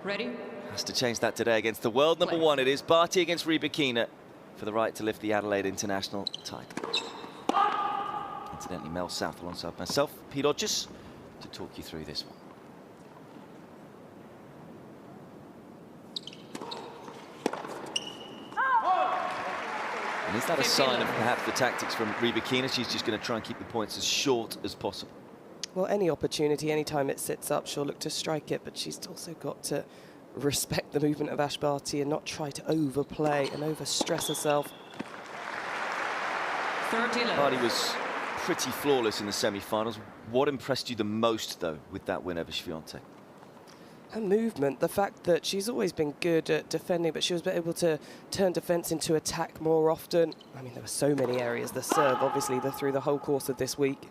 Ready? Has to change that today against the world number one. It is Barty against Rybakina for the right to lift the Adelaide International title. Incidentally, Mel South alongside myself, Pete Hodges, to talk you through this one. And is that a sign of perhaps the tactics from Rybakina? She's just going to try and keep the points as short as possible. Well, any opportunity, any time it sits up, she'll look to strike it, but she's also got to respect the movement of Ash Barty and not try to overplay and overstress herself. 30 left. Barty was pretty flawless in the semi-finals. What impressed you the most, though, with that win over Swiatek? Her movement, the fact that she's always been good at defending, but she was able to turn defence into attack more often. I mean, there were so many areas. The serve, obviously, through the whole course of this week.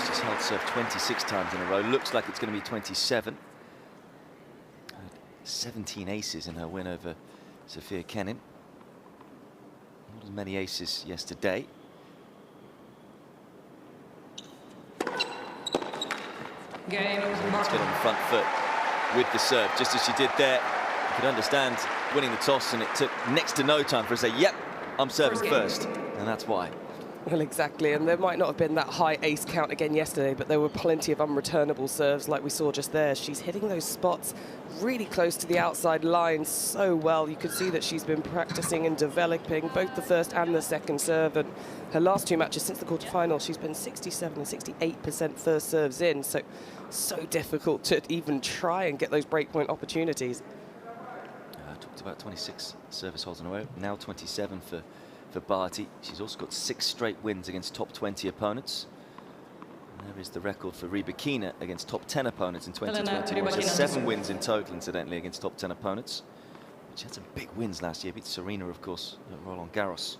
She's held serve 26 times in a row. Looks like it's going to be 27. 17 aces in her win over Sofia Kenin. Not as many aces yesterday. Game. Let's get on the front foot with the serve, just as she did there. You could understand winning the toss, and it took next to no time for her to say, yep, I'm serving first. And that's why. Well, exactly, and there might not have been that high ace count again yesterday, but there were plenty of unreturnable serves like we saw just there. She's hitting those spots really close to the outside line so well. You could see that she's been practicing and developing both the first and the second serve, and her last two matches since the quarterfinal, she's been 67 and 68% first serves in, so difficult to even try and get those breakpoint opportunities. I talked about 26 service holds in a row, now 27 for Barty. She's also got 6 straight wins against top 20 opponents. And there is the record for Rybakina against top 10 opponents in 2021. She has 7 wins in total, incidentally, against top 10 opponents. She had some big wins last year. Beat Serena, of course, at Roland Garros.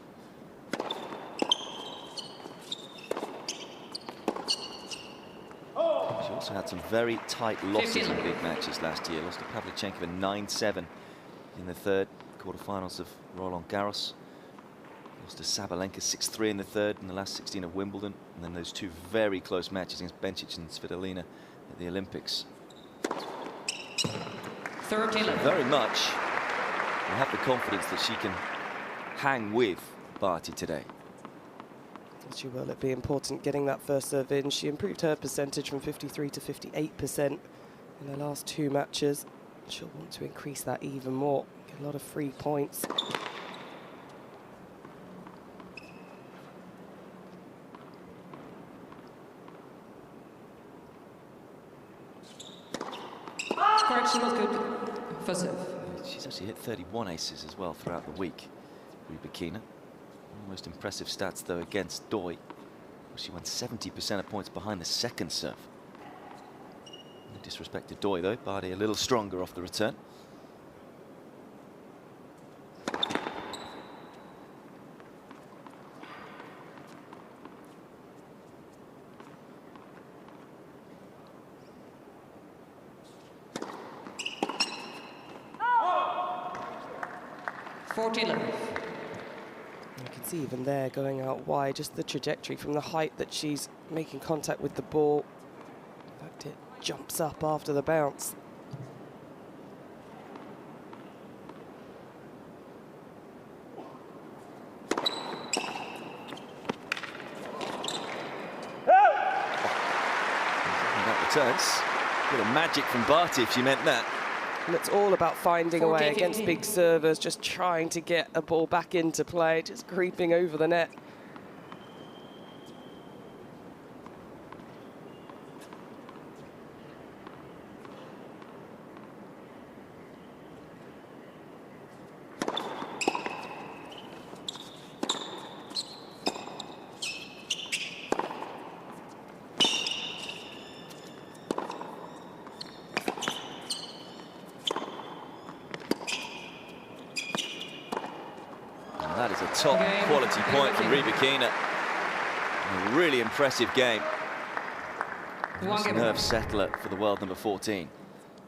She also had some very tight losses in big matches last year. Lost to Pavlyuchenkova 9-7 in the third quarterfinals of Roland Garros. Lost to Sabalenka 6-3 in the third in the last 16 of Wimbledon, and then those 2 very close matches against Bencic and Svitolina at the Olympics. 30 left. Very much we have the confidence that she can hang with Barty today. She will. It'll be important getting that first serve in. She improved her percentage from 53 to 58% in the last 2 matches. She'll want to increase that even more. Get a lot of free points. Correction was good. First serve. She's actually hit 31 aces as well throughout the week, Rybakina. Most impressive stats, though, against Doi. She won 70% of points behind the second serve. No disrespect to Doi, though. Barty a little stronger off the return. You can see even there going out wide, just the trajectory from the height that she's making contact with the ball. In fact, it jumps up after the bounce. That returns. Bit of magic from Barty, if she meant that. And it's all about finding a way against big servers, just trying to get a ball back into play, just creeping over the net. That is a top quality point from Rybakina. A really impressive game. Nice nerve settler for the world number 14.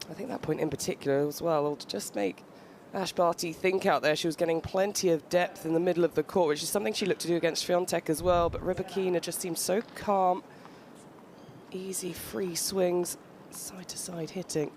I think that point in particular as well will just make Ash Barty think out there. She was getting plenty of depth in the middle of the court, which is something she looked to do against Swiatek as well. But Rybakina just seems so calm. Easy, free swings, side-to-side hitting.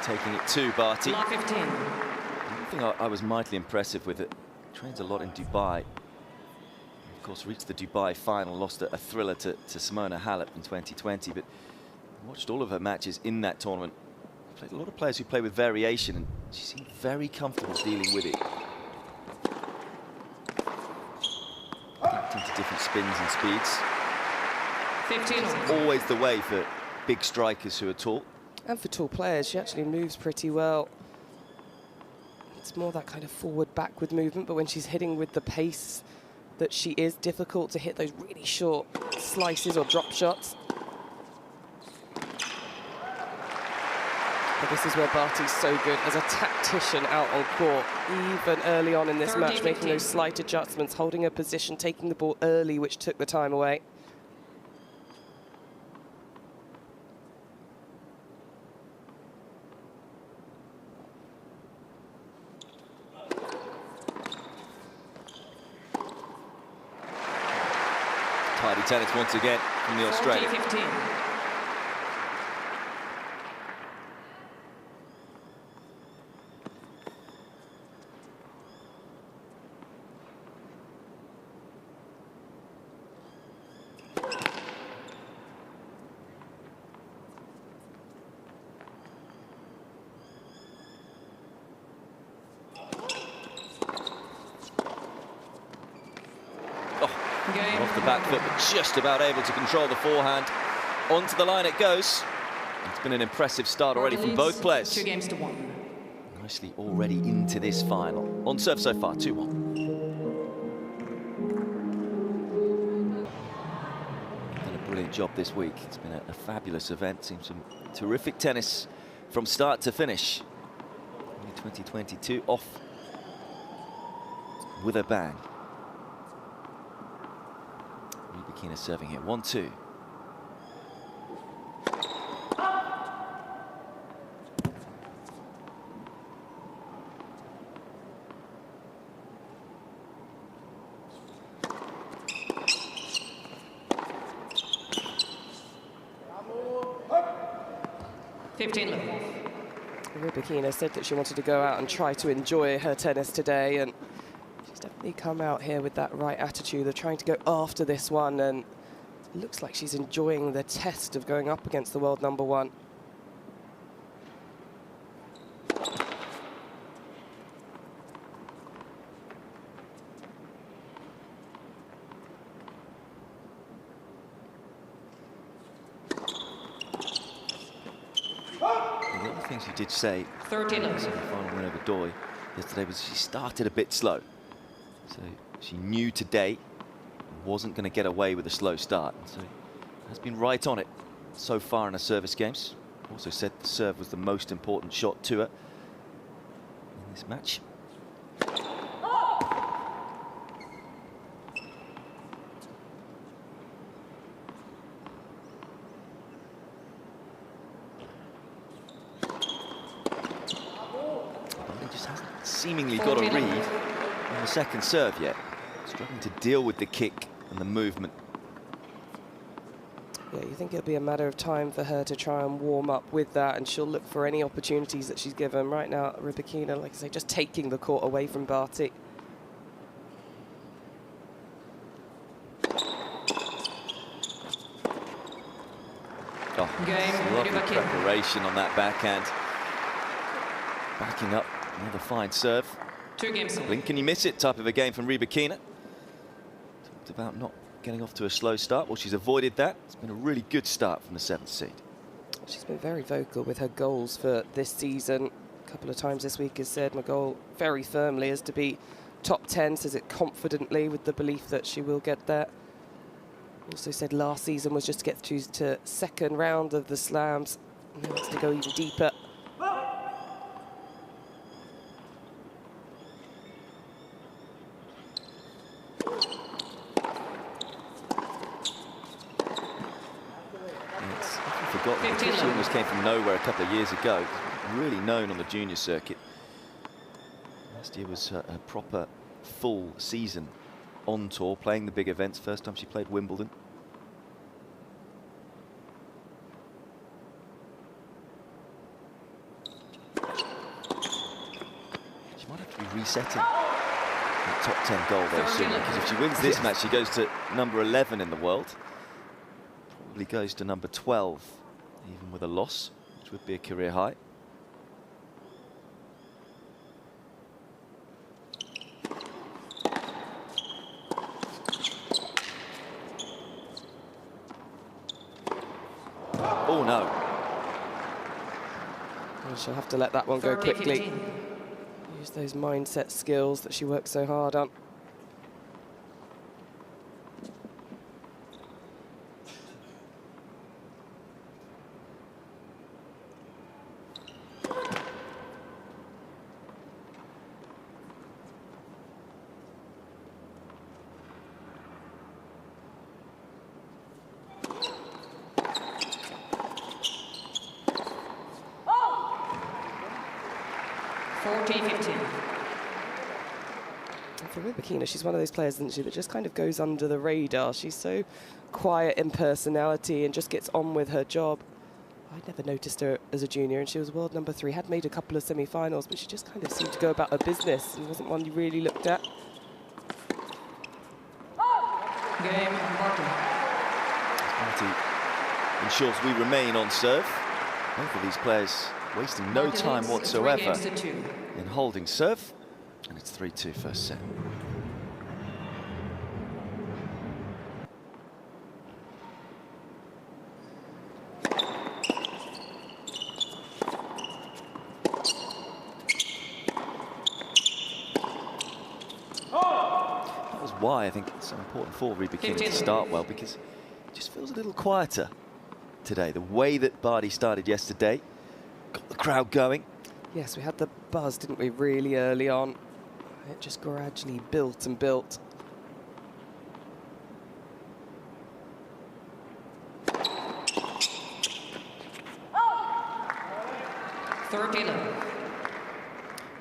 Taking it to Barty. Block 15. One thing I was mightily impressive with it, trains a lot in Dubai. Of course, reached the Dubai final, lost a thriller to Simona Halep in 2020, but watched all of her matches in that tournament. Played a lot of players who play with variation, and she seemed very comfortable dealing with it. Into different spins and speeds. 15. It's always the way for big strikers who are tall. And for tall players, she actually moves pretty well. It's more that kind of forward-backward movement, but when she's hitting with the pace that she is, difficult to hit those really short slices or drop shots. But this is where Barty's so good as a tactician out on court, even early on in this match, making those slight adjustments, holding her position, taking the ball early, which took the time away. Tidy tennis once again from the Australian. 15. Off the back foot, but just about able to control the forehand. Onto the line it goes. It's been an impressive start already from both players. 2 games to 1. Nicely already into this final. On serve so far, 2-1. Done a brilliant job this week. It's been a fabulous event. Seen some terrific tennis from start to finish. 2022 off with a bang. Rybakina serving here, 1-2. Rybakina said that she wanted to go out and try to enjoy her tennis today, and she's definitely come out here with that right attitude of trying to go after this one, and it looks like she's enjoying the test of going up against the world #1. The other things she did say 13. in the final win over Doi yesterday was she started a bit slow. So she knew today wasn't going to get away with a slow start. And so has been right on it so far in her service games. Also said the serve was the most important shot to her in this match. Seemingly got a read on the second serve yet. Struggling to deal with the kick and the movement. Yeah, you think it'll be a matter of time for her to try and warm up with that, and she'll look for any opportunities that she's given. Right now, Rybakina, like I say, just taking the court away from Barty. Oh, lovely preparation on that backhand. Backing up. Another fine serve. 2 games. Blink, can you miss it type of a game from Rybakina. Talked about not getting off to a slow start. Well, she's avoided that. It's been a really good start from the 7th seed. She's been very vocal with her goals for this season. A couple of times this week has said my goal very firmly is to be top 10, says it confidently with the belief that she will get there. Also said last season was just to get to second round of the slams. Now wants to go even deeper. I forgot that Patricia almost came from nowhere a couple of years ago. Really known on the junior circuit. Last year was a proper full season on tour, playing the big events. First time she played Wimbledon. She might have to be resetting that top 10 goal there soon, because if she wins this match, she goes to number 11 in the world. Probably goes to number 12, even with a loss, which would be a career high. Oh no. Well, she'll have to let that one go 30, quickly. 15. Use those mindset skills that she works so hard on. For Rybakina, she's one of those players, isn't she, that just kind of goes under the radar. She's so quiet in personality and just gets on with her job. I never noticed her as a junior, and she was world number 3, had made a couple of semi-finals, but she just kind of seemed to go about her business and wasn't one you really looked at. Game, Barty. Barty ensures we remain on serve. Both of these players wasting no time whatsoever 3 games to 2. in holding serve. And it's 3-2 first set. That was why I think it's so important for Rybakina to start well, because it just feels a little quieter today. The way that Barty started yesterday got the crowd going. Yes, we had the buzz, didn't we, really early on. It just gradually built and built.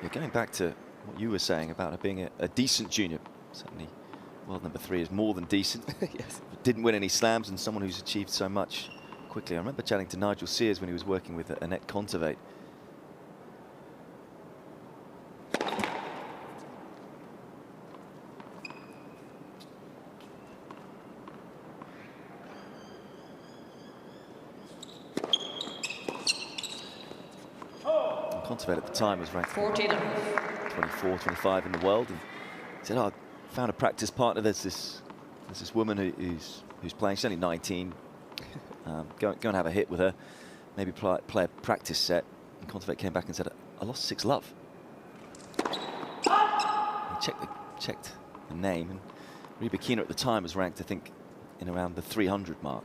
Yeah, going back to what you were saying about her being a decent junior, certainly world number 3 is more than decent. Yes. Didn't win any slams, and someone who's achieved so much quickly. I remember chatting to Nigel Sears when he was working with Annette Kontaveit. Kontaveit at the time was ranked 24, 25 in the world, and he said, "Oh, I found a practice partner. There's this woman who's playing. She's only 19. Go and have a hit with her. Maybe play a practice set." And Kontaveit came back and said, "I lost 6-love." He checked the name, and Rybakina at the time was ranked, I think, in around the 300 mark,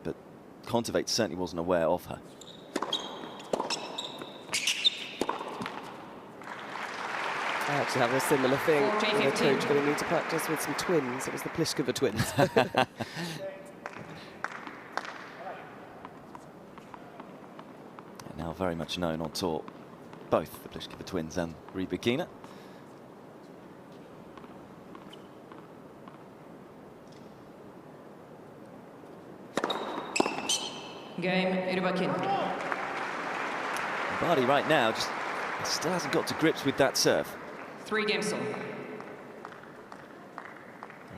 but Kontaveit certainly wasn't aware of her. I actually have a similar thing with a coach going to need to practice with some twins. It was the Pliskova twins. Now very much known on tour, both the Pliskova twins and Rybakina. Game, Rybakina. Barty right now just still hasn't got to grips with that serve. 3 games still.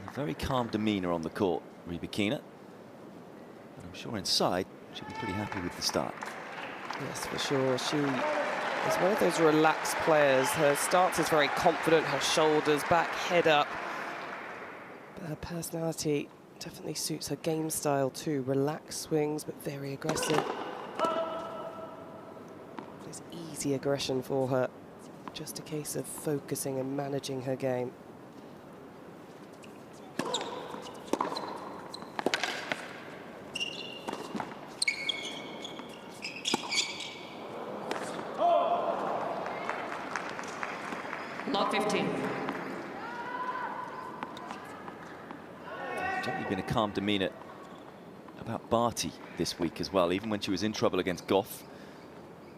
A very calm demeanour on the court, Rybakina. And I'm sure inside she'll be pretty happy with the start. Yes, for sure. She is one of those relaxed players. Her stance is very confident, her shoulders back, head up. But her personality definitely suits her game style too. Relaxed swings, but very aggressive. There's easy aggression for her. Just a case of focusing and managing her game. Clock 15. Generally been a calm demeanour about Barty this week as well, even when she was in trouble against Goff.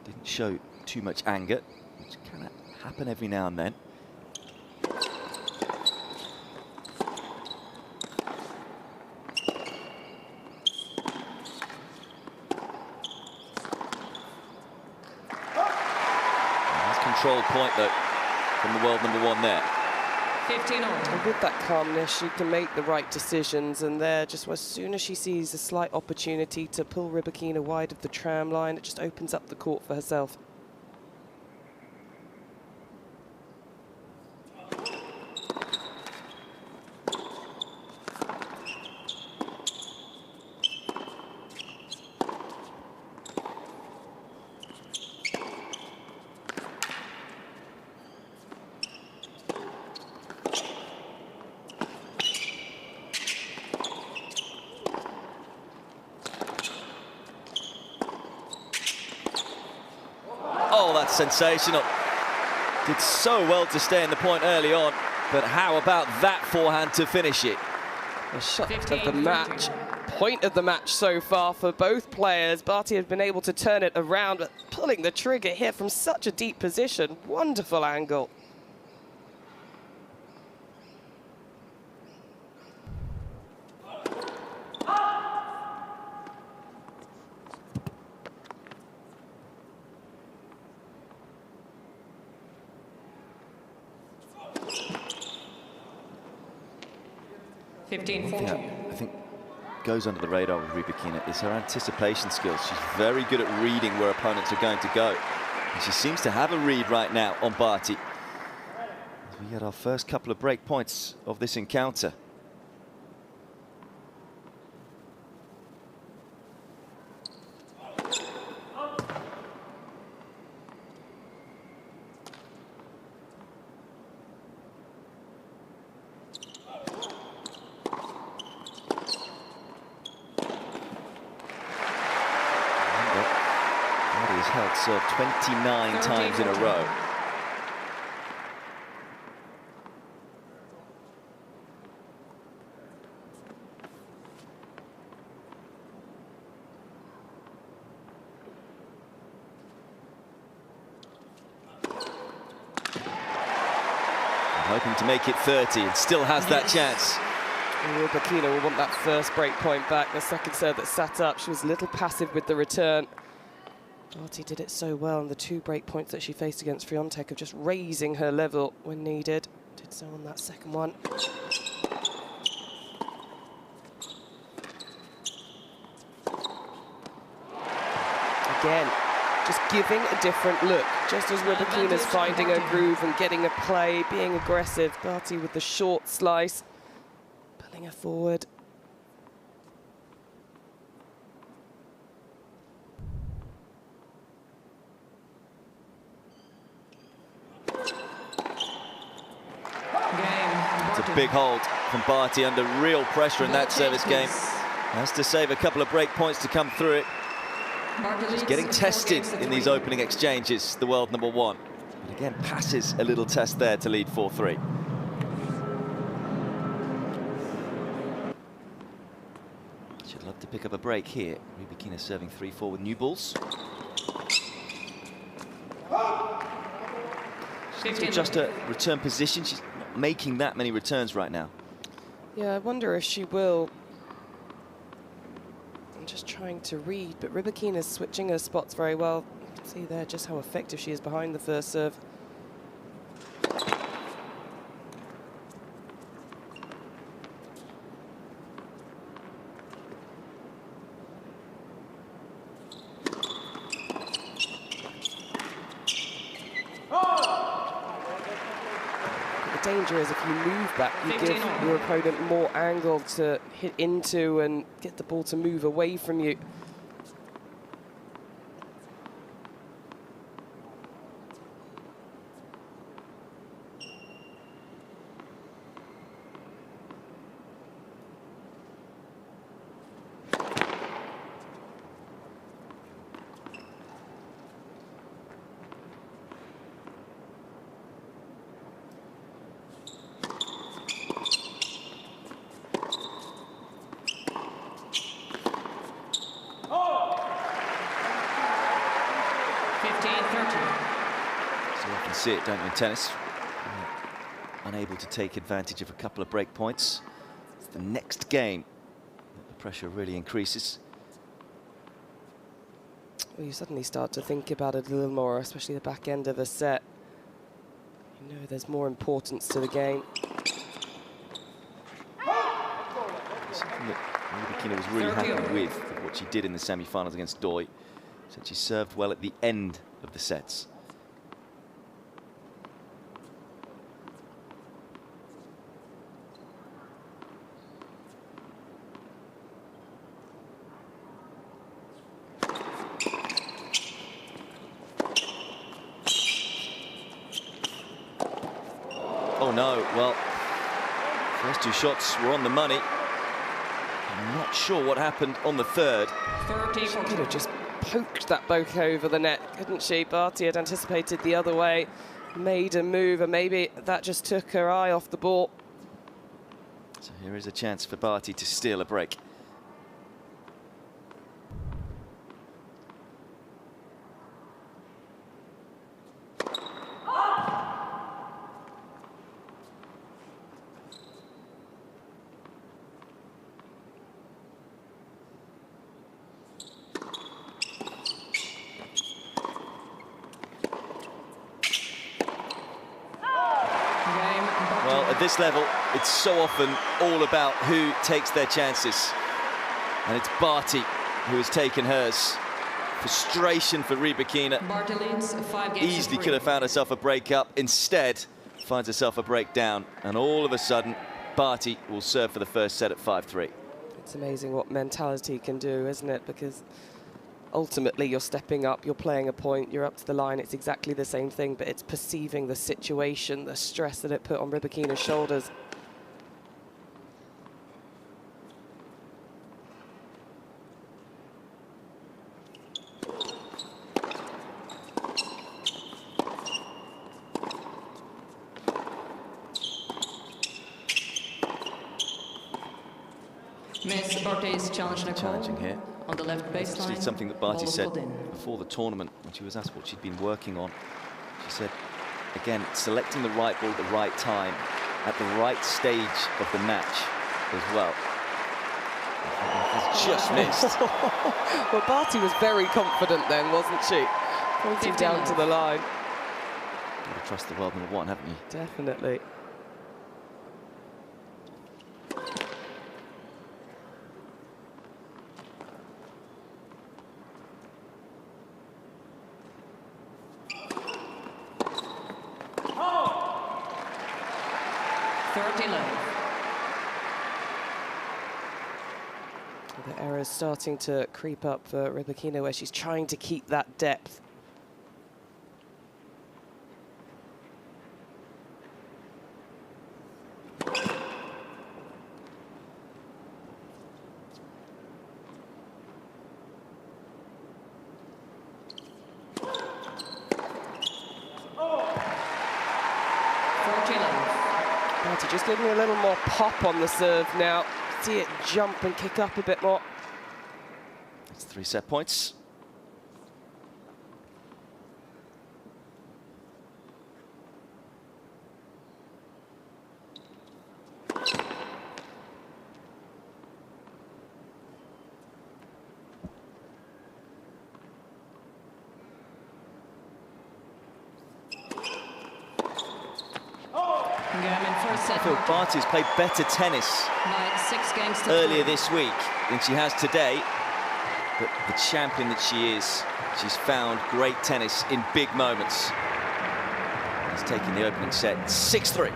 Didn't show too much anger, which can happen every now and then. Control point though from the world #1 there. 15 all. And with that calmness, she can make the right decisions, and there, just as soon as she sees a slight opportunity to pull Rybakina wide of the tram line, it just opens up the court for herself. Oh, that's sensational. Did so well to stay in the point early on, but how about that forehand to finish it? The shot 15, of the match, point of the match so far for both players. Barty has been able to turn it around, but pulling the trigger here from such a deep position. Wonderful angle. I think goes under the radar with Rybakina is her anticipation skills. She's very good at reading where opponents are going to go. And she seems to have a read right now on Barty. As we get our first couple of break points of this encounter. Held serve 29 times in a row. And hoping to make it 30 and still has that chance. Rybakina will want that first break point back. The second serve that sat up, she was a little passive with the return. Barty did it so well, and the 2 break points that she faced against Swiatek of just raising her level when needed. Did so on that second one. Again, just giving a different look. Just as Rybakina's finding her groove and getting a play, being aggressive. Barty with the short slice, pulling her forward. It's a big hold from Barty under real pressure in that service game. Has to save a couple of break points to come through it. She's getting tested in these opening exchanges, the world #1. But again, passes a little test there to lead 4-3. Should love to pick up a break here. Rybakina serving 3-4 with new balls. To adjust her return position. She's not making that many returns right now. Yeah, I wonder if she will. I'm just trying to read, but Rybakina's switching her spots very well. See there just how effective she is behind the first serve. Danger is if you move back, you give your opponent more angle to hit into and get the ball to move away from you. So you often see it, don't you, in tennis? Unable to take advantage of a couple of break points. It's the next game that the pressure really increases. Well, you suddenly start to think about it a little more, especially the back end of a set. You know there's more importance to the game. Something that Rybakina was really happy with what she did in the semi-finals against Doi. Said she served well at the end of the sets. Oh no, well, first two shots were on the money. I'm not sure what happened on the third. She could have just poked that both over the net, couldn't she? Barty had anticipated the other way, made a move, and maybe that just took her eye off the ball. So here is a chance for Barty to steal a break. Well, at this level, it's so often all about who takes their chances. And it's Barty who has taken hers. Frustration for Rybakina. Barty leads 5 games. Easily could have found herself a break-up. Instead, finds herself a breakdown. And all of a sudden, Barty will serve for the first set at 5-3. It's amazing what mentality can do, isn't it? Because ultimately you're stepping up, you're playing a point, you're up to the line, it's exactly the same thing, but it's perceiving the situation, the stress that it put on Rybakina's shoulders. Miss Barty's challenge Challenging here. on the left It's baseline. actually something that Barty Ball said pulled in. before the tournament when she was asked what she'd been working on. She said, again, selecting the right ball at the right time, at the right stage of the match as well. Has just missed. Well, Barty was very confident then, wasn't she? Pointing down to the line. Gotta trust the world number one, haven't you? Definitely. The error's starting to creep up for Rybakina, where she's trying to keep that depth. Barty just giving a little more pop on the serve now. See it jump and kick up a bit more. It's 3 set points. I feel Barty's played better tennis earlier this week than she has today. But the champion that she is, she's found great tennis in big moments. He's taking the opening set 6-3.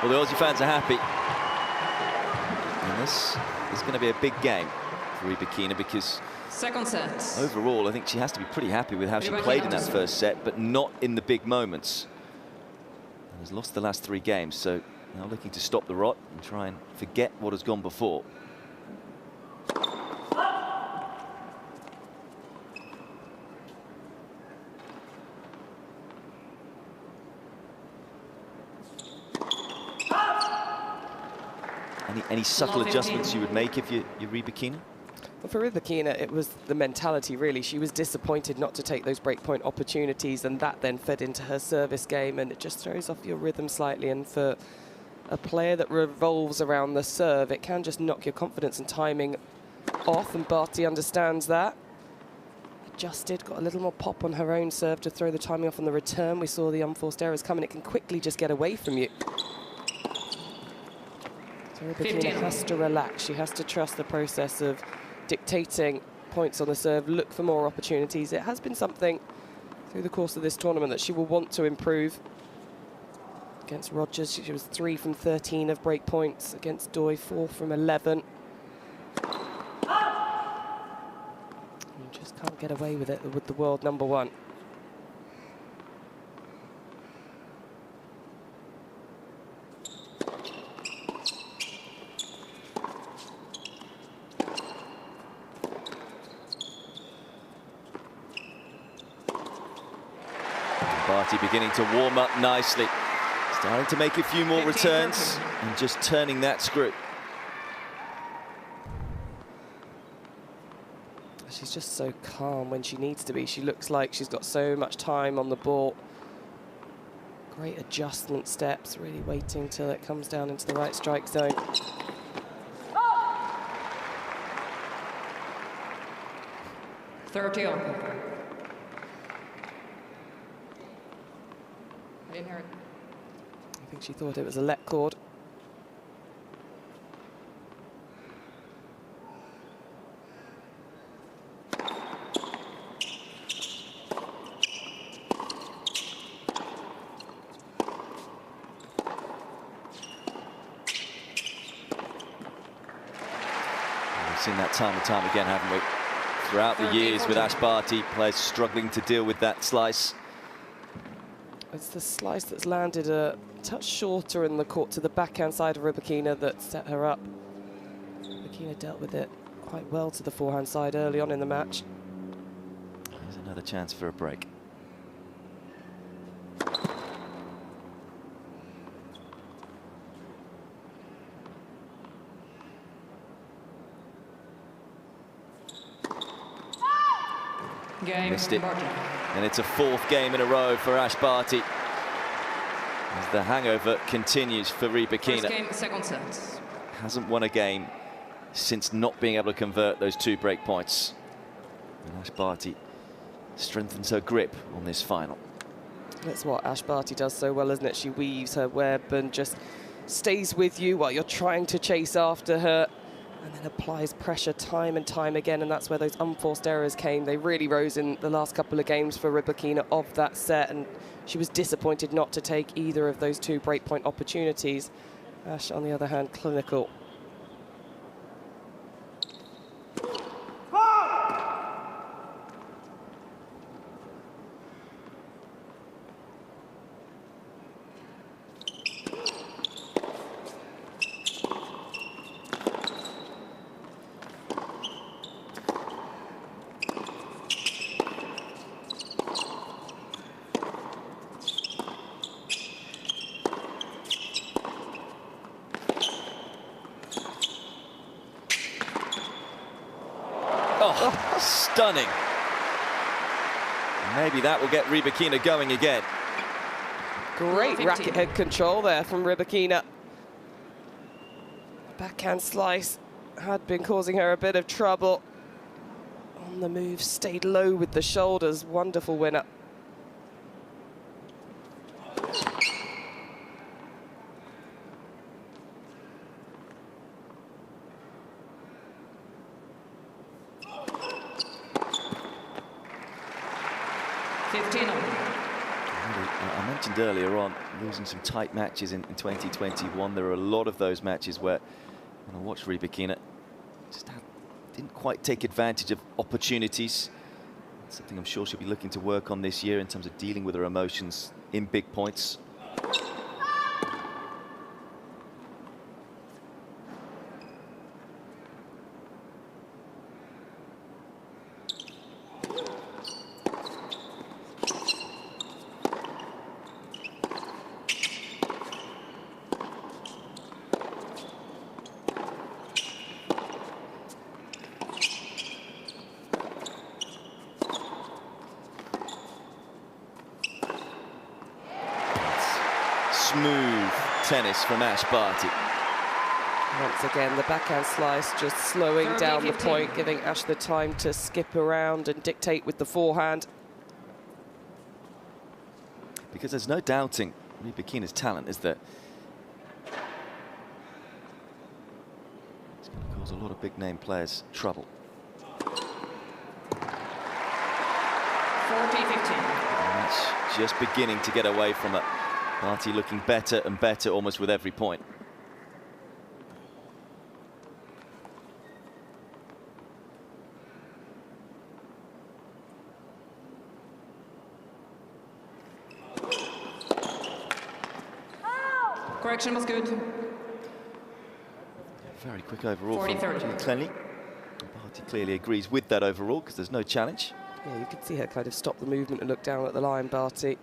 Well, the Aussie fans are happy. And this is going to be a big game for Rybakina because Second set. overall, I think she has to be pretty happy with how she Rybakina played in that to first set, but not in the big moments. And has lost the last 3 games, so now looking to stop the rot and try and forget what has gone before. Any subtle Love adjustments 15. you would make if you're Rybakina? Well, for Rybakina, it was the mentality, really. She was disappointed not to take those breakpoint opportunities, and that then fed into her service game, and it just throws off your rhythm slightly. And for a player that revolves around the serve, it can just knock your confidence and timing off, and Barty understands that. Adjusted, got a little more pop on her own serve to throw the timing off on the return. We saw the unforced errors coming. It can quickly just get away from you. So Rybakina 15. has to relax. She has to trust the process of dictating points on the serve, look for more opportunities. It has been something through the course of this tournament that she will want to improve. Against Rogers, she was 3 from 13 of break points. Against Doi, 4 from 11. You just can't get away with it with the world #1. Barty beginning to warm up nicely. Starting to make a few more 15, returns 13. and just turning that screw. She's just so calm when she needs to be. She looks like she's got so much time on the ball. Great adjustment steps, really waiting till it comes down into the right strike zone. Thirty on. I didn't hear it. I think she thought it was a let cord. We've seen that time and time again, haven't we? Throughout the 13, years with 14. Ash Barty, players struggling to deal with that slice. It's the slice that's landed a touch shorter in the court to the backhand side of Rybakina that set her up. Rybakina dealt with it quite well to the forehand side early on in the match. Here's another chance for a break. Game. Missed it. Barty. And it's a 4th game in a row for Ash Barty as the hangover continues for First Rybakina. game, second set. Hasn't won a game since not being able to convert those 2 break points. And Ash Barty strengthens her grip on this final. That's what Ash Barty does so well, isn't it? She weaves her web and just stays with you while you're trying to chase after her, and then applies pressure time and time again, and that's where those unforced errors came. They really rose in the last couple of games for Rybakina of that set, and she was disappointed not to take either of those 2 breakpoint opportunities. Ash, on the other hand, clinical. Oh, stunning. Maybe that will get Rybakina going again. Great 15. racket head control there from Rybakina. Backhand slice had been causing her a bit of trouble. On the move, stayed low with the shoulders. Wonderful winner. Really, I mentioned earlier on losing some tight matches in 2021. There are a lot of those matches where, when I watched Rybakina, just didn't quite take advantage of opportunities. Something I'm sure she'll be looking to work on this year in terms of dealing with her emotions in big points. Smooth tennis from Ash Barty. Once again, the backhand slice just slowing 30, down the 15. point, giving Ash the time to skip around and dictate with the forehand. Because there's no doubting Rybakina's talent, is there? It's going to cause a lot of big-name players trouble. 40-15. And that's just beginning to get away from it. Barty looking better and better almost with every point. Correction was good. Very quick overall from 40-30. Jimmy Clenley. Barty clearly agrees with that overall because there's no challenge. Yeah, you could see her kind of stop the movement and look down at the line, Barty.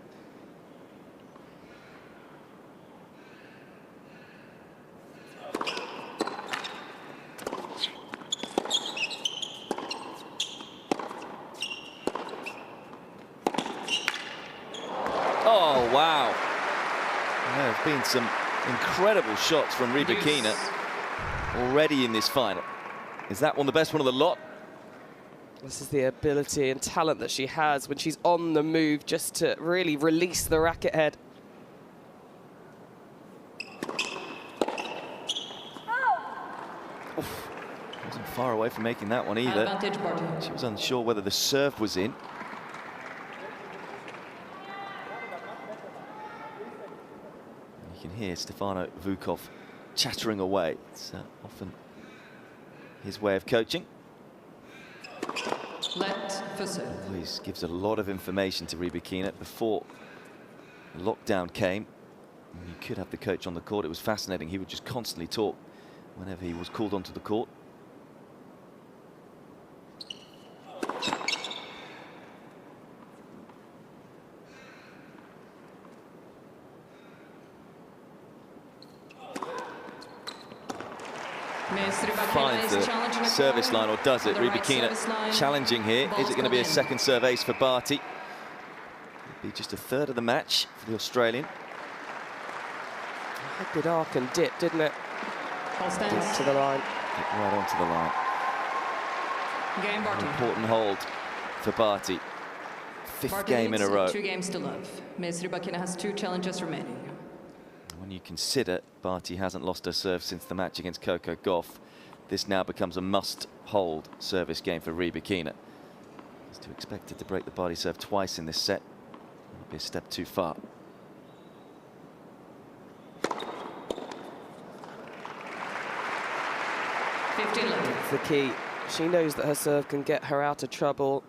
Oh, wow. There have been some incredible shots from Rybakina already in this final. Is that one the best one of the lot? This is the ability and talent that she has when she's on the move, just to really release the racket head. Oof. Wasn't far away from making that one either. Advantage Barty. She was unsure whether the serve was in. You can hear Stefano Vukov chattering away. It's often his way of coaching. Let for serve. Always gives a lot of information to Rybakina before lockdown came. You could have the coach on the court. It was fascinating. He would just constantly talk whenever he was called onto the court. Miss Rybakina Finds is the challenging service line, or does it? on the right Rybakina service line. challenging here. Ball's Is it going to be a gone in. second serve ace for Barty? It'll be just a third of the match for the Australian. A good arc and dip, didn't it? Ball Dip stands. to the line. Get right onto the line. Game Barty. Important hold for Barty. Fifth Barty game in a needs row. 2 games to love. Miss Rybakina has 2 challenges remaining. When you consider Barty hasn't lost her serve since the match against Coco Gauff, this now becomes a must-hold service game for Rybakina. Is to expect her to break the Barty serve twice in this set would be a step too far. It's the key. She knows that her serve can get her out of trouble.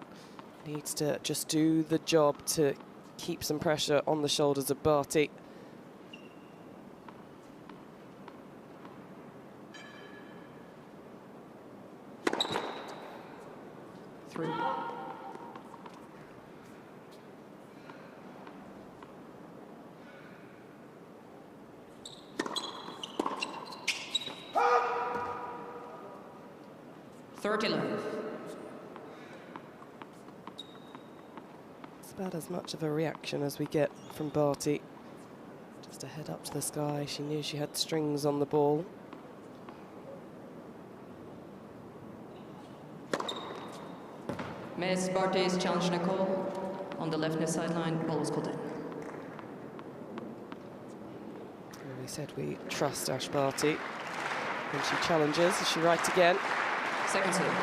Needs to just do the job to keep some pressure on the shoulders of Barty. Through. It's about as much of a reaction as we get from Barty. Just a head up to the sky. She knew she had strings on the ball. Miss Barty is challenging Nicole on the left near sideline. Ball was called in. And we said we trust Ash Barty. When she challenges, is she right again? Second serve.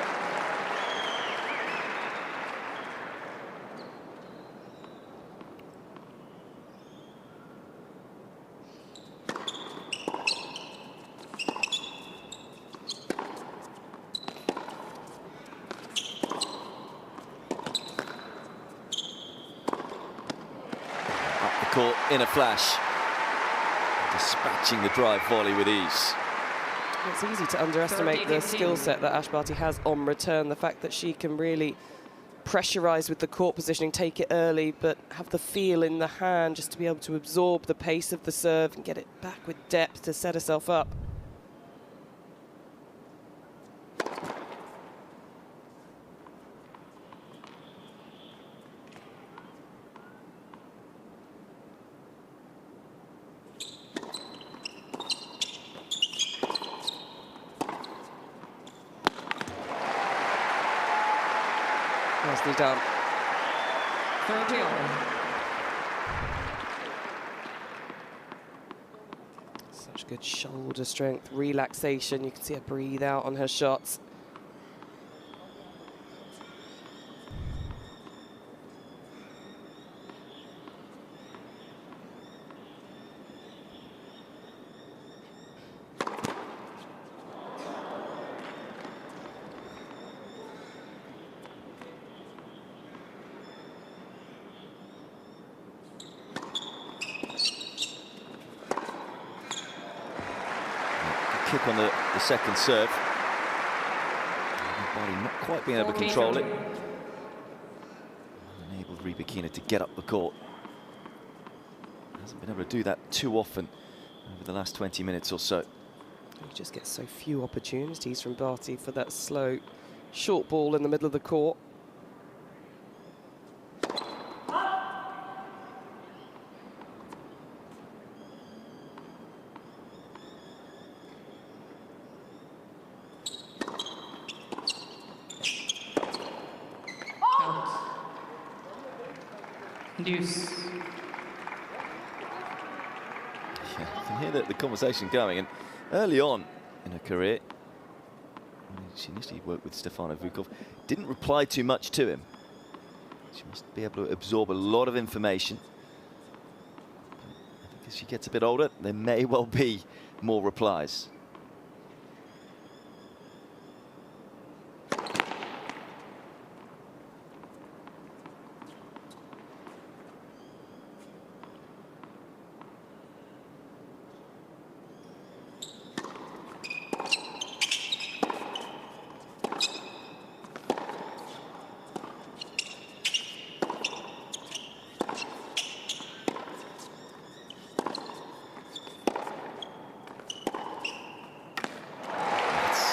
court in a flash. Dispatching the drive volley with ease. It's easy to underestimate the skill set that Ash Barty has on return. The fact that she can really pressurise with the court positioning, take it early, but have the feel in the hand just to be able to absorb the pace of the serve and get it back with depth to set herself up. Nicely done. 30 all. Such good shoulder strength, relaxation. You can see her breathe out on her shots. Kick on the second serve. Body not quite being able to control it. Enabled Rybakina to get up the court. Hasn't been able to do that too often over the last 20 minutes or so. You just get so few opportunities from Barty for that slow, short ball in the middle of the court. Deuce. Yeah, you can hear the conversation going. And early on in her career, she initially worked with Stefano Vukov, didn't reply too much to him. She must be able to absorb a lot of information. I think as she gets a bit older, there may well be more replies.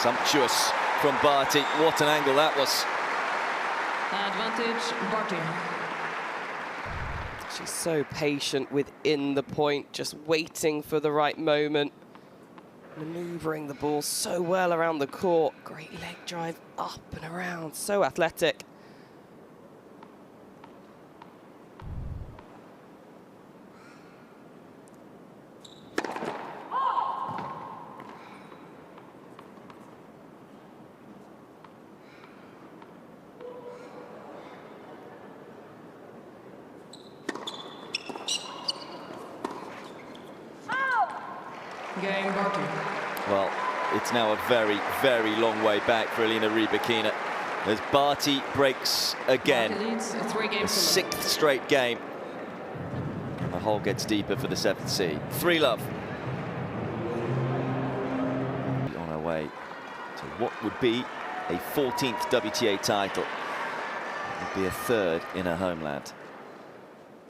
Sumptuous from Barty. What an angle that was. Advantage, Barty. She's so patient within the point, just waiting for the right moment. Manoeuvring the ball so well around the court. Great leg drive up and around, so athletic. Game Barty. Well, it's now a very, very long way back for Elina Rybakina as Barty breaks again. Barty leads 3 games. A sixth straight game. And the hole gets deeper for the 7th seed. 3-love. On our way to what would be a 14th WTA title. It would be a 3rd in her homeland.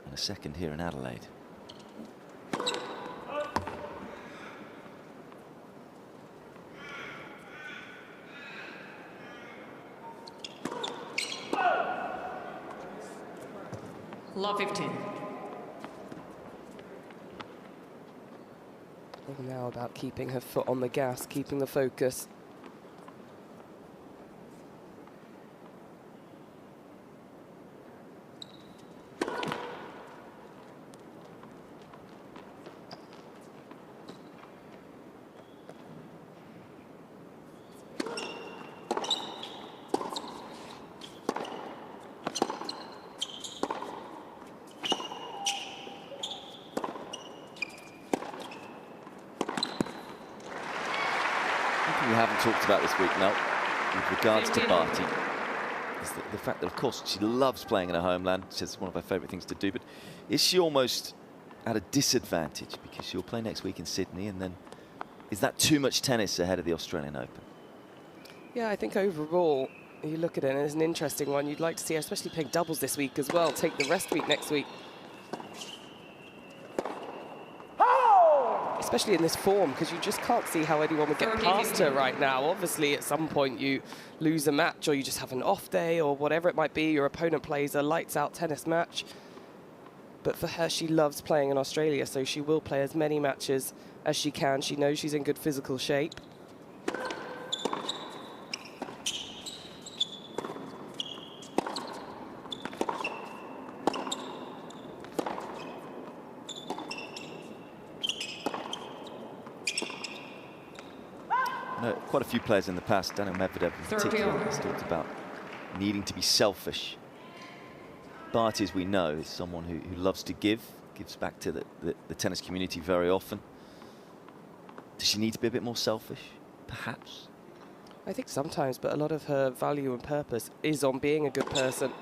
And a 2nd here in Adelaide. Love 15. Now about keeping her foot on the gas, keeping the focus. We haven't talked about this week now with regards to Barty is the fact that, of course, she loves playing in her homeland. It's one of her favourite things to do. But is she almost at a disadvantage because she'll play next week in Sydney, and then is that too much tennis ahead of the Australian Open? Yeah, I think overall, you look at it and it's an interesting one. You'd like to see her, especially playing doubles this week as well, take the rest week next week. Especially in this form, because you just can't see how anyone would get past her right now. Obviously, at some point you lose a match or you just have an off day or whatever it might be. Your opponent plays a lights-out tennis match. But for her, she loves playing in Australia, so she will play as many matches as she can. She knows she's in good physical shape. Quite a few players in the past, Daniil Medvedev in particular, has talked about needing to be selfish. Barty, as we know, is someone who loves to gives back to the tennis community very often. Does she need to be a bit more selfish, perhaps? I think sometimes, but a lot of her value and purpose is on being a good person.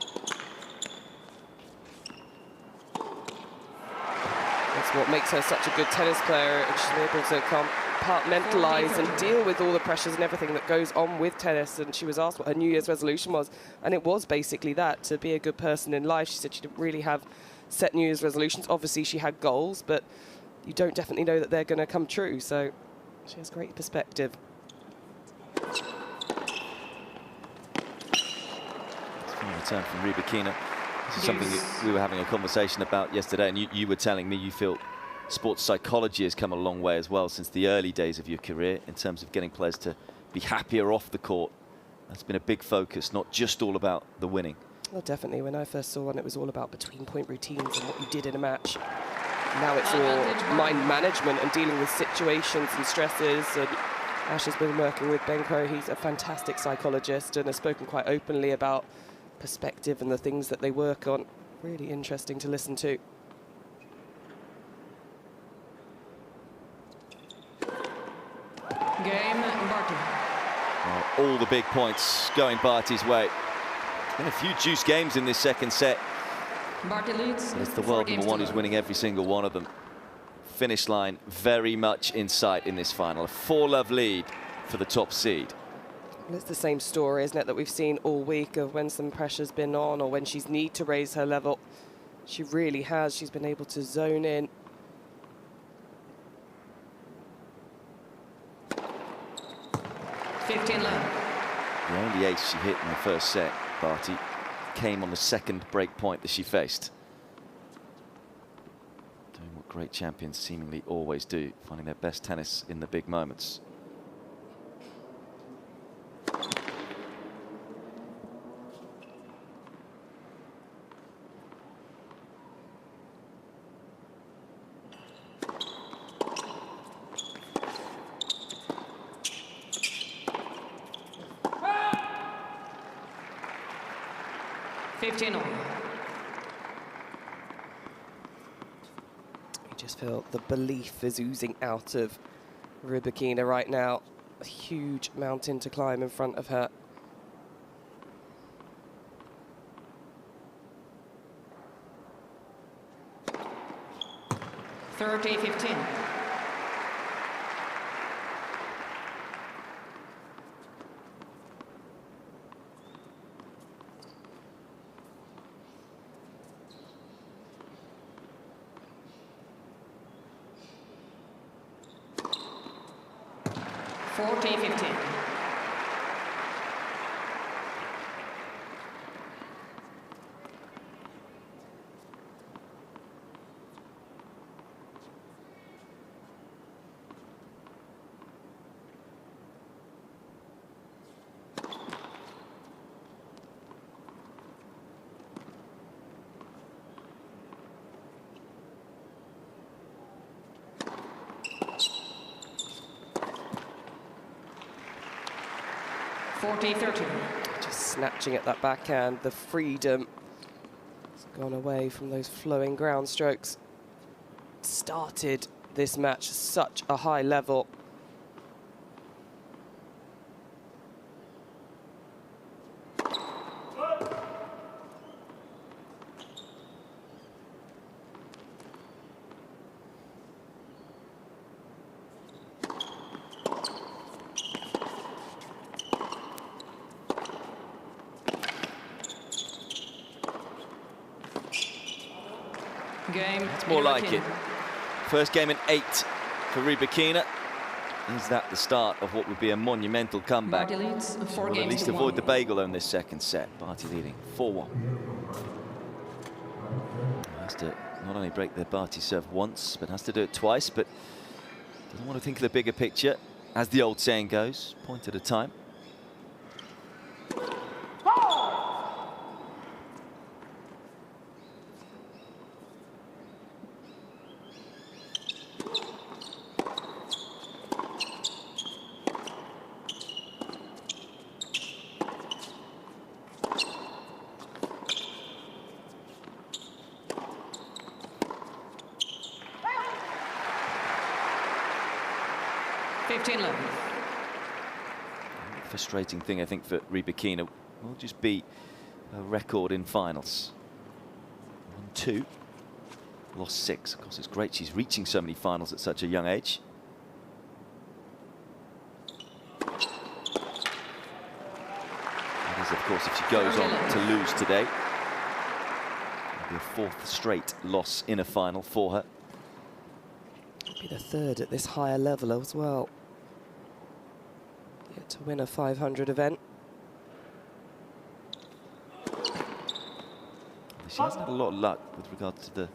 That's what makes her such a good tennis player, and she's able to compartmentalize and deal with all the pressures and everything that goes on with tennis. And she was asked what her New Year's resolution was, and it was basically that, to be a good person in life. She said she didn't really have set New Year's resolutions. Obviously, she had goals, but you don't definitely know that they're going to come true. So she has great perspective. Return from Rybakina. This is something that we were having a conversation about yesterday, and you were telling me you feel sports psychology has come a long way as well since the early days of your career in terms of getting players to be happier off the court. That's been a big focus, not just all about the winning. Well, definitely. When I first saw one, it was all about between-point routines and what you did in a match. Now it's all mind management and dealing with situations and stresses. And Ash has been working with Ben Crowe. He's a fantastic psychologist and has spoken quite openly about perspective and the things that they work on. Really interesting to listen to. Game, Barty. Well, all the big points going Barty's way. Been a few juice games in this second set. Barty leads. But it's the world number one who's winning every single one of them. Finish line very much in sight in this final. A 4-love lead for the top seed. Well, it's the same story, isn't it, that we've seen all week of when some pressure's been on or when she's need to raise her level. She really has. She's been able to zone in. The only ace she hit in the first set, Barty, came on the second break point that she faced. Doing what great champions seemingly always do, finding their best tennis in the big moments. You just feel the belief is oozing out of Rybakina right now. A huge mountain to climb in front of her. Just snatching at that backhand, the freedom has gone away from those flowing ground strokes. Started this match such a high level. Game. That's more like it. Rybakina. First game in 8 for Rybakina. Is that the start of what would be a monumental comeback? Barty leads 4 Will games at least to avoid 1. the bagel in this second set. Barty leading 4-1. Has to not only break the Barty serve once, but has to do it twice. But doesn't want to think of the bigger picture, as the old saying goes, point at a time. Frustrating thing, I think, for Rybakina will just be a record in finals. 1-2, lost 6. Of course, it's great she's reaching so many finals at such a young age. That is, of course, if she goes on to lose today. It'll be a 4th straight loss in a final for her. It'll be the 3rd at this higher level as well. To win a 500 event. She hasn't had a lot of luck with regard to the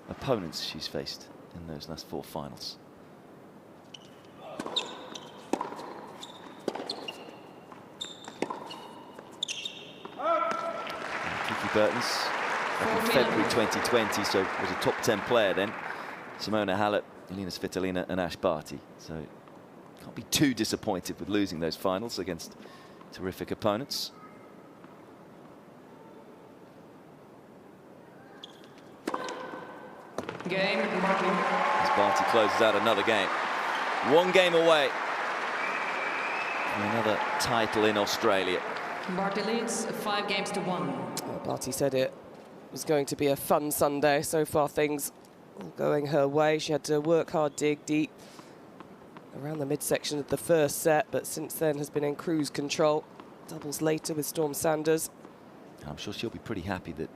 opponents she's faced in those last 4 finals. Kiki Bertens, back in February 2020, so was a top 10 player then. Simona Halep, Elina Svitolina and Ash Barty. So can't be too disappointed with losing those finals against terrific opponents. Game. Barty. As Barty closes out another game. 1 game away from another title in Australia. Barty leads 5 games to 1. Barty said it was going to be a fun Sunday. So far, things all going her way. She had to work hard, dig deep around the midsection of the first set, but since then has been in cruise control. Doubles later with Storm Sanders. I'm sure she'll be pretty happy that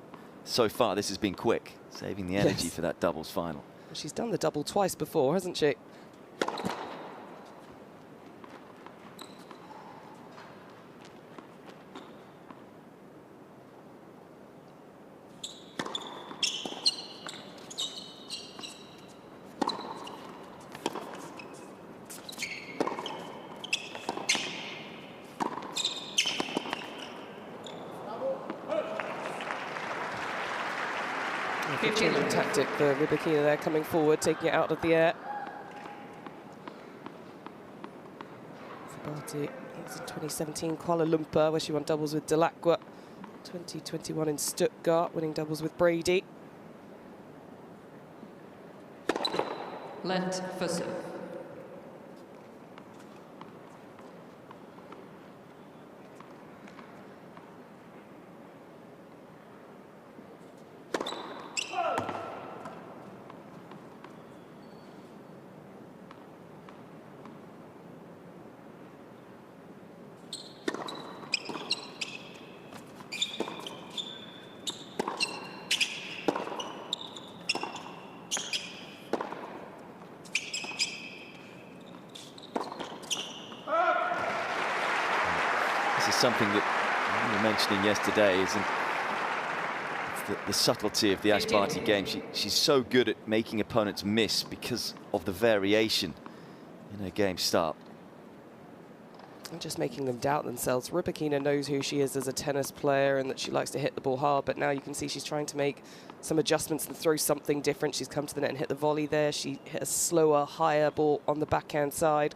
so far this has been quick, saving the energy for that doubles final. She's done the double twice before, hasn't she? Good change of tactic for Rybakina there, coming forward, taking it out of the air. For Barty, it was in 2017 Kuala Lumpur, where she won doubles with Delacqua. 2021 in Stuttgart, winning doubles with Brady. Let for serve. Something that you were mentioning yesterday isn't the subtlety of the Ash Barty game. She's so good at making opponents miss because of the variation in her game start. And just making them doubt themselves. Rybakina knows who she is as a tennis player and that she likes to hit the ball hard, but now you can see she's trying to make some adjustments and throw something different. She's come to the net and hit the volley there. She hit a slower, higher ball on the backhand side.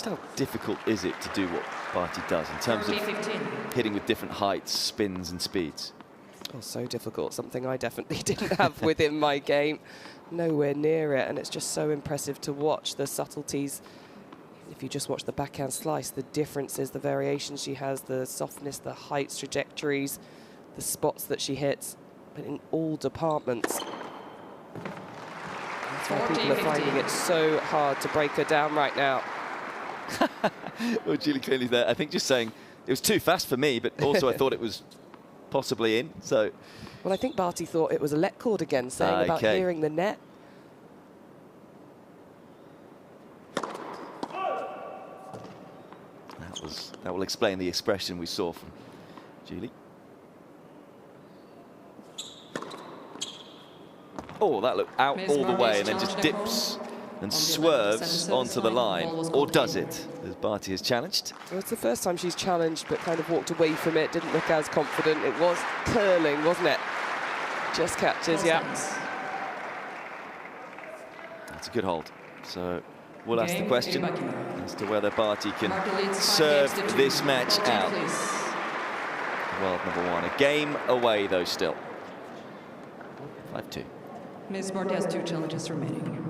How difficult is it to do what Barty does in terms of hitting with different heights, spins and speeds? Oh, so difficult. Something I definitely didn't have within my game. Nowhere near it. And it's just so impressive to watch the subtleties. If you just watch the backhand slice, the differences, the variations she has, the softness, the heights, trajectories, the spots that she hits, but in all departments. That's why people are finding it so hard to break her down right now. Well, Julie clearly there, I think, just saying it was too fast for me, but also I thought it was possibly in. So, well, I think Barty thought it was a let cord again, saying about hearing the net. That will explain the expression we saw from Julie. Oh, that looked out all the way and then just dips and swerves onto the line. Or does it, as Barty has challenged? Well, it's the first time she's challenged, but kind of walked away from it, didn't look as confident. It was curling, wasn't it? Just catches, yeah. That's a good hold. So we'll ask the question as to whether Barty can serve this match out. World #1. A game away, though, still. 5-2. Ms. Barty has 2 challenges remaining.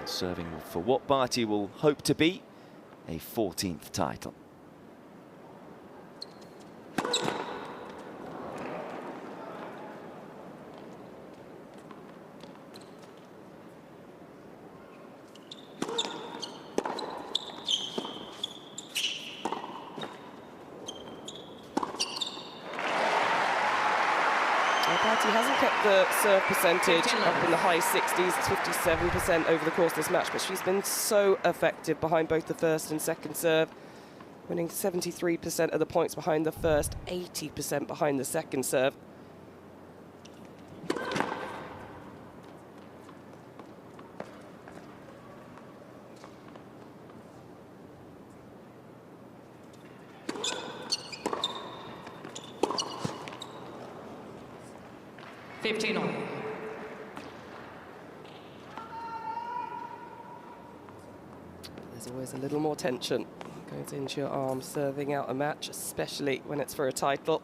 Serving for what Barty will hope to be a 14th title. Barty hasn't kept the serve percentage up in the high 60s, 57% over the course of this match, but she's been so effective behind both the first and second serve, winning 73% of the points behind the first, 80% behind the second serve. There's always a little more tension goes into your arm serving out a match, especially when it's for a title.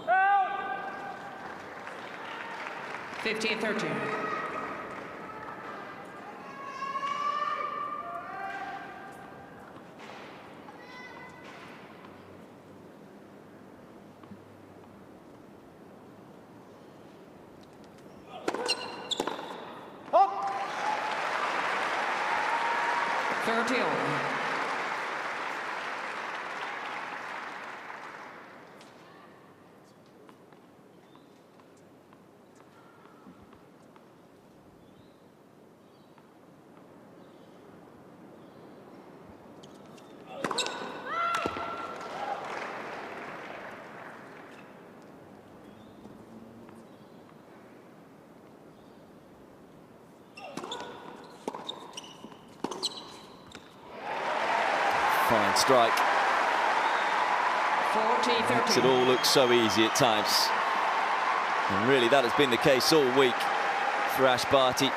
No! 15-13. Fine strike. 40-13. Makes it all look so easy at times. And really that has been the case all week for Ash Barty.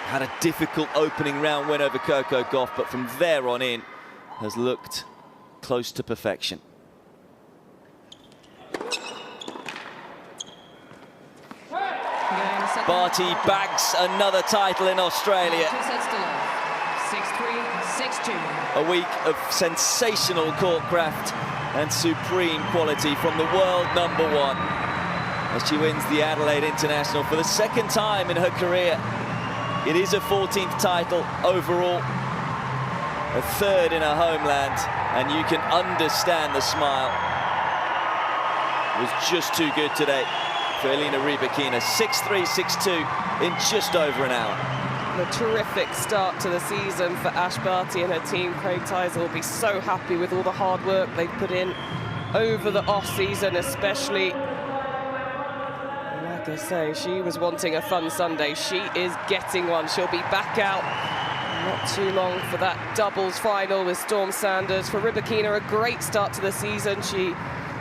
Had a difficult opening round win over Coco Gauff, but from there on in has looked close to perfection. Barty bags another title in Australia. 2 sets to love. 6-3, 6-2. A week of sensational courtcraft and supreme quality from the world #1 as she wins the Adelaide International for the second time in her career. It is a 14th title overall, a 3rd in her homeland, and you can understand the smile. It was just too good today for Elena Rybakina. 6-3, 6-2 in just over an hour. A terrific start to the season for Ash Barty and her team. Craig Tyser will be so happy with all the hard work they've put in over the off-season, especially. Like I say, she was wanting a fun Sunday. She is getting one. She'll be back out not too long for that doubles final with Storm Sanders. For Rybakina, a great start to the season. She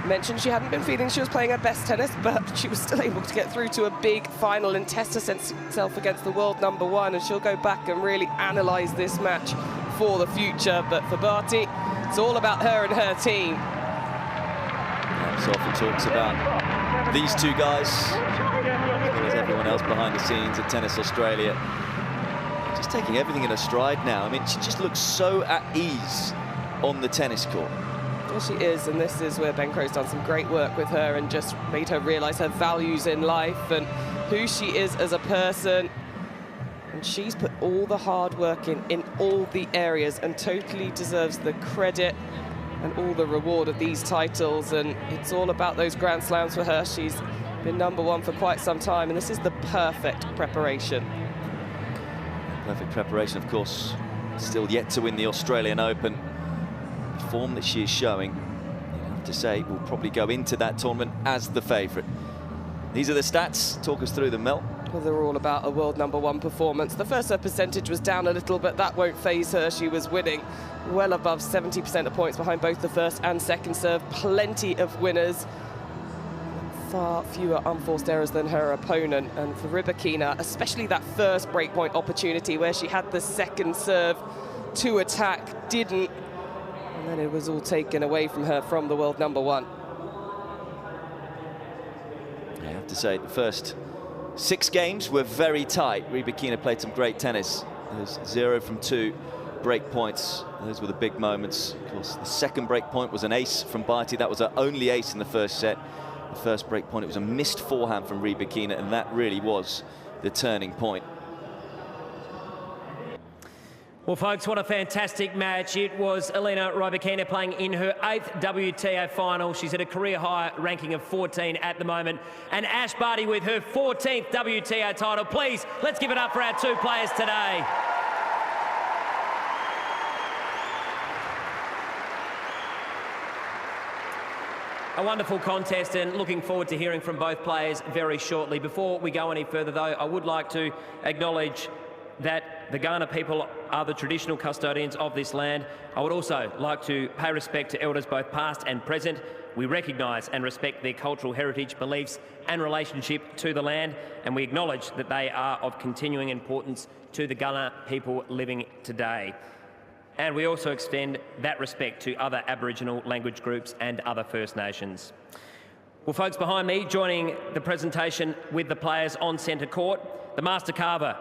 mentioned she hadn't been feeling she was playing her best tennis, but she was still able to get through to a big final and test herself against the world #1, and she'll go back and really analyse this match for the future. But for Barty, it's all about her and her team. So often talks about these two guys, as well as everyone else behind the scenes at Tennis Australia. She's taking everything in her stride now. I mean, she just looks so at ease on the tennis court. Well, she is, and this is where Ben Crowe's done some great work with her and just made her realise her values in life and who she is as a person. And she's put all the hard work in all the areas and totally deserves the credit and all the reward of these titles. And it's all about those Grand Slams for her. She's been #1 for quite some time, and this is the perfect preparation. Perfect preparation, of course. Still yet to win the Australian Open. The form that she is showing, you have to say, will probably go into that tournament as the favourite. These are the stats. Talk us through them, Mel. Well, they're all about a world #1 performance. The first serve percentage was down a little, but that won't faze her. She was winning well above 70% of points behind both the first and second serve. Plenty of winners. Far fewer unforced errors than her opponent. And for Rybakina, especially that first breakpoint opportunity where she had the second serve to attack, didn't. And then it was all taken away from her from the world #1. I have to say, the first 6 games were very tight. Rybakina played some great tennis. Those 0 from 2 break points, those were the big moments. Of course, the second break point was an ace from Barty. That was her only ace in the first set. The first break point, it was a missed forehand from Rybakina, and that really was the turning point. Well, folks, what a fantastic match. It was Elena Rybakina playing in her 8th WTA final. She's at a career-high ranking of 14 at the moment. And Ash Barty with her 14th WTA title. Please, let's give it up for our 2 players today. A wonderful contest, and looking forward to hearing from both players very shortly. Before we go any further, though, I would like to acknowledge that the Kaurna people are the traditional custodians of this land. I would also like to pay respect to elders both past and present. We recognise and respect their cultural heritage, beliefs and relationship to the land, and we acknowledge that they are of continuing importance to the Kaurna people living today. And we also extend that respect to other Aboriginal language groups and other First Nations. Well, folks, behind me, joining the presentation with the players on centre court, the master carver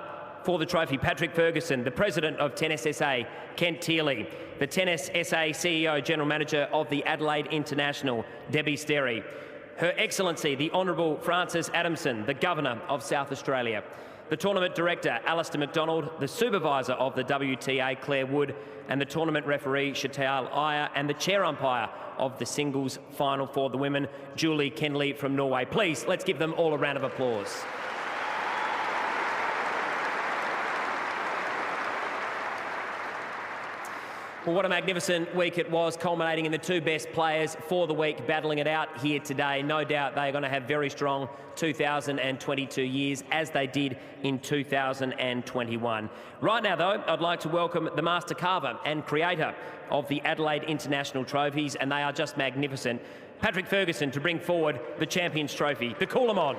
for the trophy, Patrick Ferguson, the president of Tennis SA, Kent Tearley, the Tennis SA CEO, General Manager of the Adelaide International, Debbie Sterry, Her Excellency, the Honourable Francis Adamson, the Governor of South Australia, the Tournament Director, Alistair McDonald, the Supervisor of the WTA, Claire Wood, and the Tournament Referee, Chantal Iyer, and the Chair Umpire of the Singles Final for the Women, Julie Kendley from Norway. Please, let's give them all a round of applause. Well, what a magnificent week it was, culminating in the 2 best players for the week battling it out here today. No doubt they are going to have very strong 2022 years, as they did in 2021. Right now, though, I'd like to welcome the master carver and creator of the Adelaide International Trophies, and they are just magnificent, Patrick Ferguson, to bring forward the Champions Trophy. The Coolamon.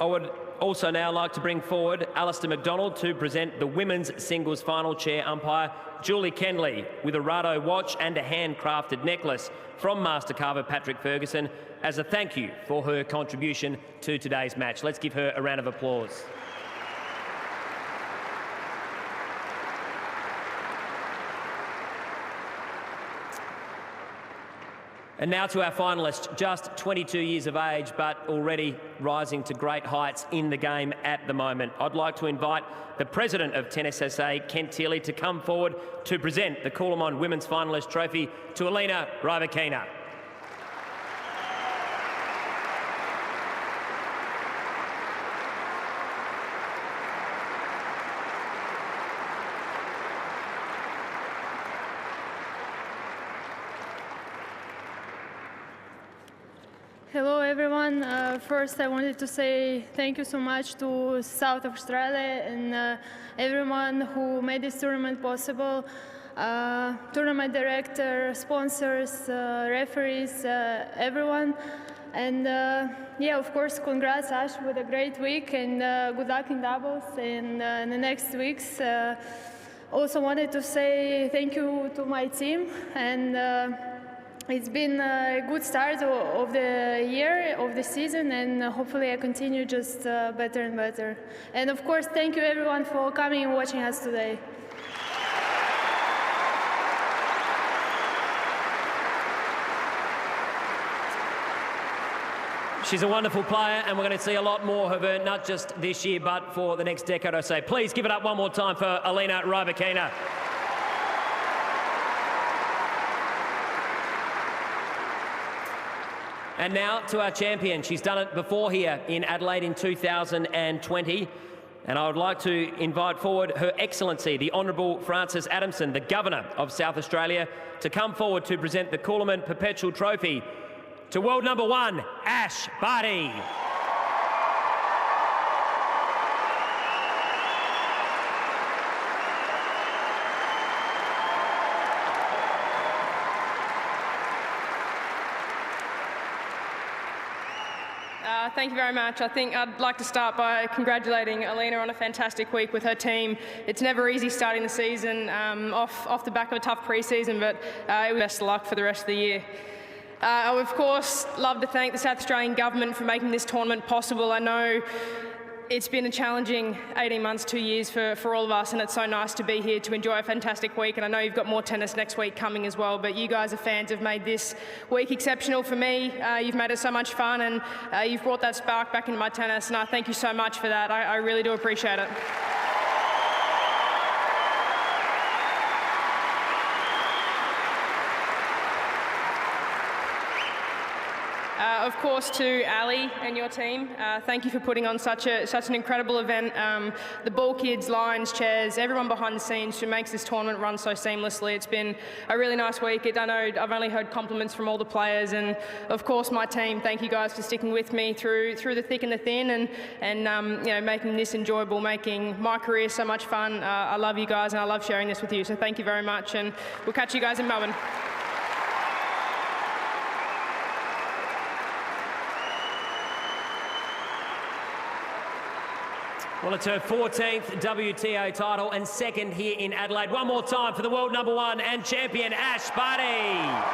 I would also now like to bring forward Alistair McDonald to present the women's singles final. Chair umpire Julie Kendley with a Rado watch and a handcrafted necklace from master carver Patrick Ferguson as a thank you for her contribution to today's match. Let's give her a round of applause. And now to our finalist, just 22 years of age, but already rising to great heights in the game at the moment. I'd like to invite the President of Tennis SA, Kent Tearley, to come forward to present the Coolamon Women's Finalist Trophy to Elena Rybakina. Hello everyone. First I wanted to say thank you so much to South Australia and everyone who made this tournament possible. Tournament director, sponsors, referees, everyone. And yeah, of course, congrats Ash with a great week, and good luck in doubles in the next weeks. Also wanted to say thank you to my team, and it's been a good start of the year, of the season, and hopefully I continue just better and better. And of course, thank you everyone for coming and watching us today. She's a wonderful player, and we're going to see a lot more of her, not just this year, but for the next decade or so. Please give it up one more time for Alina Rybakina. And now to our champion. She's done it before here in Adelaide in 2020. And I would like to invite forward Her Excellency, the Honourable Frances Adamson, the Governor of South Australia, to come forward to present the Coolerman Perpetual Trophy to world number 1, Ash Barty. Thank you very much. I think I'd like to start by congratulating Alina on a fantastic week with her team. It's never easy starting the season off the back of a tough pre-season, but it was best of luck for the rest of the year. I would, of course, love to thank the South Australian Government for making this tournament possible. I know it's been a challenging 18 months, 2 years for all of us, and it's so nice to be here to enjoy a fantastic week. And I know you've got more tennis next week coming as well, but you guys are fans have made this week exceptional for me. You've made it so much fun, and you've brought that spark back into my tennis, and I thank you so much for that. I really do appreciate it. Of course, to Ali and your team, thank you for putting on such an incredible event. The ball kids, lines, chairs, everyone behind the scenes who makes this tournament run so seamlessly. It's been a really nice week. I know I've only heard compliments from all the players, and of course my team. Thank you guys for sticking with me through the thick and the thin, and you know, making this enjoyable, making my career so much fun. I love you guys, and I love sharing this with you. So thank you very much, and we'll catch you guys in Melbourne. Well, it's her 14th WTA title and second here in Adelaide. One more time for the world number 1 and champion, Ash Barty.